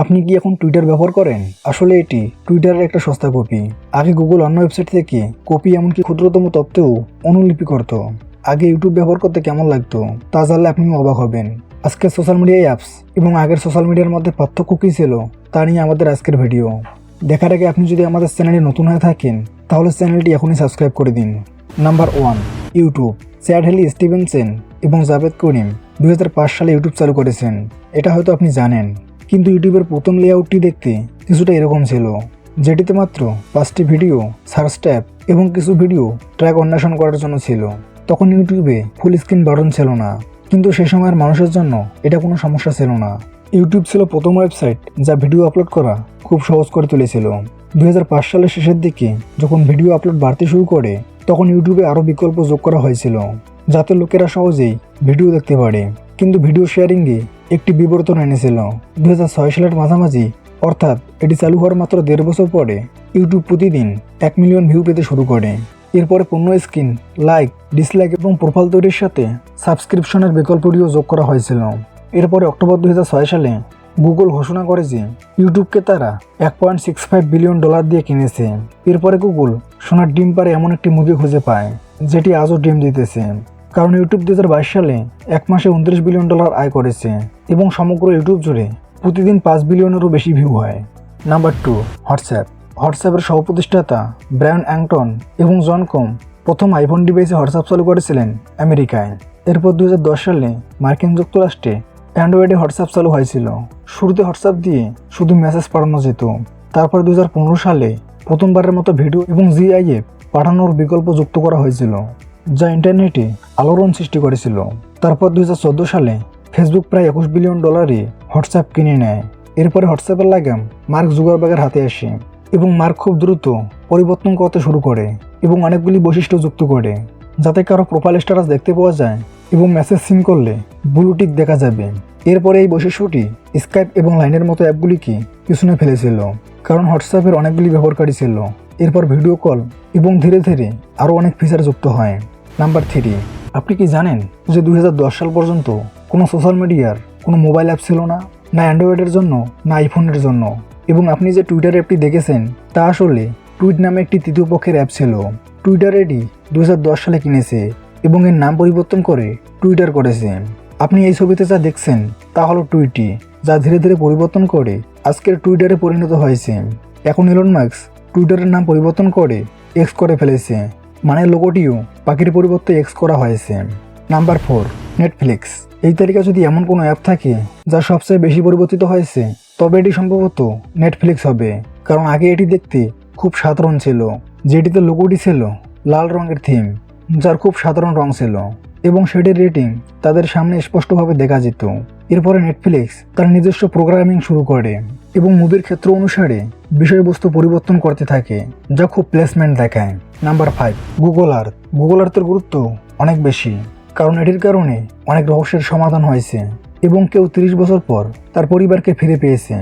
আপনি কি এখন টুইটার ব্যবহার করেন? আসলে এটি টুইটারের একটা সস্তা কপি। আগে গুগল অন্য ওয়েবসাইট থেকে কপি এমনকি ক্ষুদ্রতম তথ্যেও অনুলিপি করত। আগে ইউটিউব ব্যবহার করতে কেমন লাগতো তা জানলে আপনি অবাক হবেন। আজকের সোশ্যাল মিডিয়া অ্যাপস এবং আগের সোশ্যাল মিডিয়ার মধ্যে পার্থক্য কী ছিল তা নিয়ে আমাদের আজকের ভিডিও। দেখার আগে আপনি যদি আমাদের চ্যানেলে নতুন হয়ে থাকেন তাহলে চ্যানেলটি এখনই সাবস্ক্রাইব করে দিন। Number 1, YouTube. চ্যাড হেলি স্টিভেনসন এবং জাভেদ করিম 2005 সালে ইউটিউব চালু করেছেন। এটা হয়তো আপনি জানেন, কিন্তু ইউটিউবের প্রথম লেআউটটি দেখতে কিছুটা এরকম ছিল, যেটিতে মাত্র 5টি ভিডিও, সার্চ ট্যাব এবং কিছু ভিডিও ট্র্যাক অন্বেষণ করার জন্য ছিল। তখন ইউটিউবে ফুল স্ক্রিন বাটন ছিল না, কিন্তু সে সময়ের মানুষের জন্য এটা কোনো সমস্যা ছিল না। ইউটিউব ছিল প্রথম ওয়েবসাইট যা ভিডিও আপলোড করা খুব সহজ করে তুলেছিল। 2005 সালের শেষের দিকে যখন ভিডিও আপলোড বাড়তে শুরু করে তখন ইউটিউবে আরও বিকল্প যোগ করা হয়েছিল যাতে লোকেরা সহজেই ভিডিও দেখতে পারে। কিন্তু ভিডিও শেয়ারিংয়ে একটি বিবর্তন এনেছিল 2006 সালের মাঝামাঝি, অর্থাৎ এটি চালু হওয়ার মাত্র 1.5 বছর পরে ইউটিউব প্রতিদিন 1 মিলিয়ন ভিউ পেতে শুরু করে। এরপরে পূর্ণ স্ক্রিন, লাইক, ডিসলাইক এবং প্রোফাইল তৈরির সাথে সাবস্ক্রিপশনের বিকল্পটিও যোগ করা হয়েছিল। এরপরে অক্টোবর 2006 সালে গুগল ঘোষণা করে যে ইউটিউবকে তারা $1.65 বিলিয়ন দিয়ে কিনেছে। এরপরে গুগল সোনার ডিম পারে এমন একটি মুরগি খুঁজে পায় যেটি আজও ডিম দিতেছে, কারণ ইউটিউব 2022 সালে এক মাসে $29 বিলিয়ন আয় করেছে এবং সমগ্র ইউটিউব জুড়ে প্রতিদিন 5 বিলিয়নেরও বেশি ভিউ হয়। Number 2, WhatsApp. হোয়াটসঅ্যাপের সহপ্রতিষ্ঠাতা ব্রায়ান অ্যাংটন এবং জন কম প্রথম আইফোন ডিভাইসে হোয়াটসঅ্যাপ চালু করেছিলেন আমেরিকায়। এরপর 2010 সালে মার্কিন যুক্তরাষ্ট্রে অ্যান্ড্রয়েডে হোয়াটসঅ্যাপ চালু হয়েছিল। শুরুতে হোয়াটসঅ্যাপ দিয়ে শুধু মেসেজ পাঠানো যেত। তারপর 2015 সালে প্রথমবারের মতো ভিডিও এবং জিআইএফ পাঠানোর বিকল্প যুক্ত করা হয়েছিল, যা ইন্টারনেটে আলোড়ন সৃষ্টি করেছিল। তারপর 2014 সালে ফেসবুক প্রায় $21 বিলিয়ন হোয়াটসঅ্যাপ কিনে নেয়। এরপরে হোয়াটসঅ্যাপের লাগাম মার্ক জুকারবার্গের হাতে আসে এবং মার্ক খুব দ্রুত পরিবর্তন করতে শুরু করে এবং অনেকগুলি বৈশিষ্ট্য যুক্ত করে, যাতে কারো প্রোফাইল স্ট্যাটাস দেখতে পাওয়া যায় এবং মেসেজ সিন করলে ব্লু টিক দেখা যাবে। এরপরে এই বৈশিষ্ট্যটি স্কাইপ এবং লাইনের মতো অ্যাপগুলিকে পিছনে ফেলেছিল, কারণ হোয়াটসঅ্যাপের অনেকগুলি ব্যবহারকারী ছিল। এরপর ভিডিও কল এবং ধীরে ধীরে আরও অনেক ফিচার যুক্ত হয়। নাম্বার 3, আপনি কি জানেন যে 2010 সাল পর্যন্ত কোনো সোশ্যাল মিডিয়ার কোনো মোবাইল অ্যাপ ছিল না, না অ্যান্ড্রয়েডের জন্য না আইফোনের জন্য। এবং আপনি যে টুইটার অ্যাপটি দেখেছেন তা আসলে টুইট নামে একটি তৃতীয় পক্ষের অ্যাপ ছিল। টুইটার এটি 2010 সালে কিনেছে এবং এর নাম পরিবর্তন করে টুইটার করেছে। আপনি এই ছবিতে যা দেখছেন তা হলো টুইটি, যা ধীরে ধীরে পরিবর্তন করে আজকের টুইটারে পরিণত হয়েছে। এখন ইলন মাস্ক টুইটারের নাম পরিবর্তন করে এক্স করে ফেলেছে, মানে লোগোটিও পাখির পরিবর্তে এক্স করা হয়েছে। Number 4, Netflix. এই তালিকা যদি এমন কোনো অ্যাপ থাকে যা সবচেয়ে বেশি পরিবর্তিত হয়েছে তবে এটি সম্ভবত নেটফ্লিক্স হবে, কারণ আগে এটি দেখতে খুব সাধারণ ছিল, যেটিতে লোগোটি ছিল লাল রঙের থিম, যার খুব সাধারণ রং ছিল এবং সেটির রেটিং তাদের সামনে স্পষ্টভাবে দেখা যেত। এরপরে নেটফ্লিক্স তার নিজস্ব প্রোগ্রামিং শুরু করে এবং মুভির ক্ষেত্র অনুসারে বিষয়বস্তু পরিবর্তন করতে থাকে, যা খুব প্লেসমেন্ট দেখায়। Number 5, Google Earth. গুগল আর্থের গুরুত্ব অনেক বেশি, কারণ এটির কারণে অনেক রহস্যের সমাধান হয়েছে এবং কেউ 30 বছর পর তার পরিবারকে ফিরে পেয়েছে।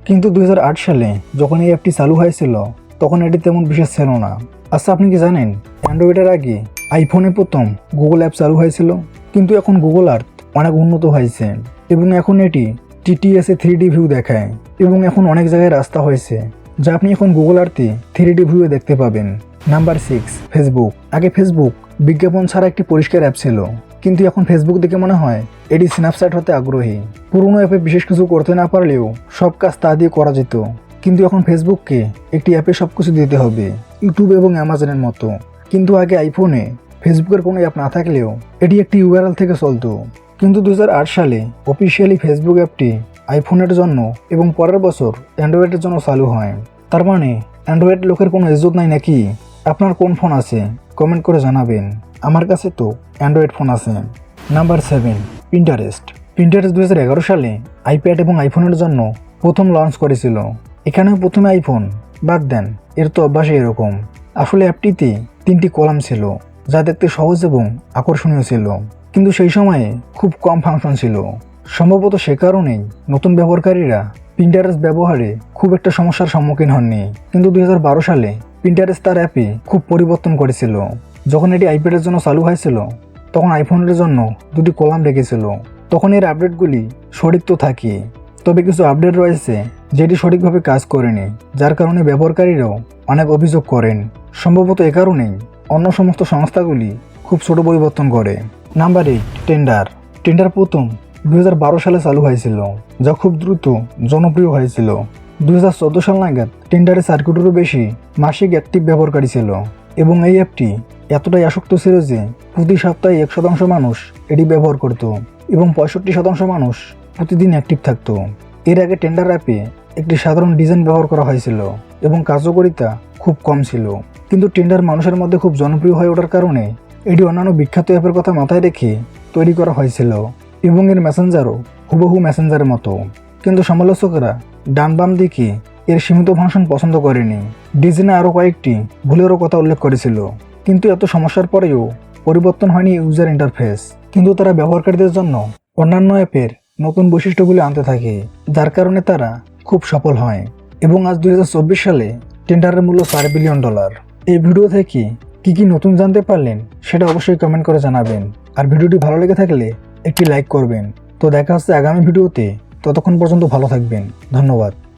কিন্তু 2008 সালে যখন এই অ্যাপটি চালু হয়েছিল তখন এটি তেমন বিশেষ ছিল না। আচ্ছা, আপনি কি জানেন অ্যান্ড্রয়েডের আগে আইফোনে প্রথম গুগল অ্যাপ চালু হয়েছিল? কিন্তু এখন গুগল আর্থ অনেক উন্নত হয়েছে এবং এখন এটি টিটিএসে 3D ভিউ দেখায় এবং এখন অনেক জায়গায় রাস্তা হয়েছে যা আপনি এখন গুগল আর্থে 3D ভিউয়ে দেখতে পাবেন। Number 6, Facebook. আগে ফেসবুক বিজ্ঞাপন ছাড়া একটি পরিষ্কার অ্যাপ ছিল, কিন্তু এখন ফেসবুক দেখে মনে হয় এটি স্ন্যাপচ্যাট হতে আগ্রহী। পুরনো অ্যাপে বিশেষ কিছু করতে না পারলেও সব কাজ তা দিয়ে করা যেত, কিন্তু এখন ফেসবুককে একটি অ্যাপে সব কিছু দিতে হবে, ইউটিউব এবং অ্যামাজনের মতো। কিন্তু আগে আইফোনে ফেসবুকের কোনো অ্যাপ না থাকলেও এটি একটি ইউআরএল থেকে চলতো। কিন্তু 2008 সালে অফিসিয়ালি ফেসবুক অ্যাপটি আইফোনের জন্য এবং পরের বছর অ্যান্ড্রয়েডের জন্য চালু হয়। তার মানে অ্যান্ড্রয়েড লোকের কোনো ইজ্জত নাই নাকি? আপনার কোন ফোন আছে কমেন্ট করে জানাবেন। আমার কাছে তো অ্যান্ড্রয়েড ফোন আছে। Number 7, Pinterest. পিন্টারেস্ট 2011 সালে আইপ্যাড এবং আইফোনের জন্য প্রথম লঞ্চ করেছিল। এখানেও প্রথমে আইফোন, বাদ দেন, এর তো অভ্যাসই এরকম। আসলে অ্যাপটিতে 3টি কলাম ছিল যা দেখতে সহজ এবং আকর্ষণীয় ছিল, কিন্তু সেই সময়ে খুব কম ফাংশন ছিল। সম্ভবত সে কারণেই নতুন ব্যবহারকারীরা পিন্টারেস্ট ব্যবহারে খুব একটা সমস্যার সম্মুখীন হননি। কিন্তু 2012 সালে পিন্টারেস্ট তার অ্যাপে খুব পরিবর্তন করেছিল। যখন এটি আইপ্যাডের জন্য চালু হয়েছিল তখন আইফোনের জন্য 2টি কলাম রেখেছিল। তখন এর আপডেটগুলি সঠিক তো থাকে, তবে কিছু আপডেট রয়েছে যেটি সঠিকভাবে কাজ করেনি, যার কারণে ব্যবহারকারীরাও অনেক অভিযোগ করেন। সম্ভবত এ কারণেই অন্য সমস্ত সংস্থাগুলি খুব ছোট পরিবর্তন করে। Number 8, tender. টেন্ডার প্রথম 2012 সালে চালু হয়েছিল, যা খুব দ্রুত জনপ্রিয় হয়েছিল। 2014 সাল নাগাদ টেন্ডারে 4 কোটিরও বেশি মাসিক অ্যাক্টিভ ব্যবহারকারী ছিল এবং এই অ্যাপটি এতটাই আসক্ত ছিল যে প্রতি সপ্তাহে 1% মানুষ এটি ব্যবহার করত এবং 65% মানুষ প্রতিদিন অ্যাক্টিভ থাকত। এর আগে টেন্ডার অ্যাপে একটি সাধারণ ডিজাইন ব্যবহার করা হয়েছিল এবং কার্যকারিতা খুব কম ছিল, কিন্তু টেন্ডার মানুষের মধ্যে খুব জনপ্রিয় হয়ে ওঠার কারণে এটি অন্যান্য বিখ্যাত অ্যাপের কথা মাথায় রেখে তৈরি করা হয়েছিল এবং এর মেসেঞ্জারও হুবহু মেসেঞ্জারের মতো। কিন্তু সমালোচকরা ডান বাম দিকে এর সীমিত ফাংশন পছন্দ করেনি। ডিজাইনে আরও কয়েকটি ভুলেরও কথা উল্লেখ করেছিল, কিন্তু এত সমস্যার পরেও পরিবর্তন হয়নি ইউজার ইন্টারফেস। কিন্তু তারা ব্যবহারকারীদের জন্য অন্যান্য অ্যাপের নতুন বৈশিষ্ট্যগুলি আনতে থাকে, যার কারণে তারা খুব সফল হয় এবং আজ 2024 সালে টেন্ডারের মূল্য $4 বিলিয়ন। এই ভিডিও থেকে কি নতুন জানতে পারলেন সেটা অবশ্যই কমেন্ট করে জানাবেন, আর ভিডিওটি ভালো লেগে থাকলে একটি লাইক করবেন। তো দেখা হচ্ছে আগামী ভিডিওতে, ততক্ষণ পর্যন্ত ভালো থাকবেন। ধন্যবাদ।